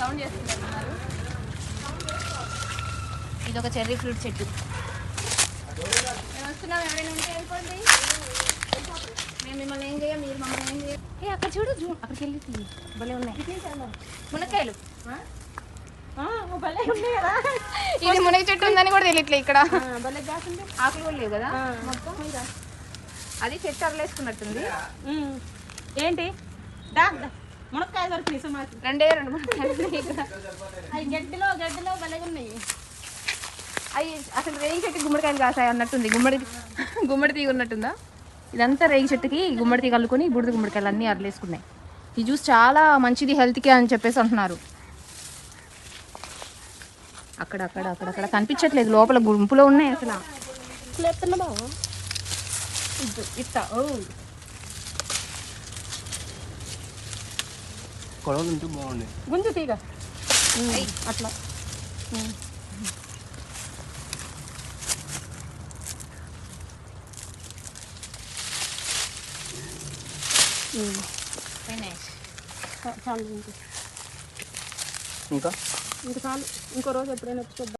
Sound చేస్తున్నారు. ఇది ఒక చెర్రీ ఫ్రూట్ చెట్టు. మేము వస్తున్నాం, ఎవరైనా ఉంటే వెళ్ళిపోండి. మేము మిమ్మల్ని ఏం చేయం, మీరు మమ్మల్ని ఏం చేయం. అక్కడ చూడు, అక్కడికి వెళ్ళి భలే ఉన్నాయి మునక్కాయలు. ఇది మునగ చెట్టు ఉందని కూడా తెలియట్లే ఇక్కడ. ఆకులు కూడా లేవు కదా మొత్తం. అది చెట్టు అరలేసుకున్నట్టుంది. ఏంటి మునక్కాయ దొరికినాయి. రెండు మునక్కాయలు అవి గడ్డిలో భలే ఉన్నాయి. అవి అసలు రేగి చెట్టుకి గుమ్మడికాయలు కాసాయి అన్నట్టుంది. గుమ్మడి తీగ ఉన్నట్టుందా? ఇదంతా రేగి చెట్టుకి గుమ్మడి తీగ అల్లుకొని బుడిద గుమ్మడికాయలు అన్నీ అరలేసుకున్నాయి. ఈ జ్యూస్ చాలా మంచిది హెల్త్కి అని చెప్పేసి అంటున్నారు. అక్కడ కనిపించట్లేదు, లోపల గుంపులో ఉన్నాయి అసలు. గుంజు తీగ అట్లా. ఇంకా చాలు, ఇంకో రోజు ఎప్పుడైనా వచ్చి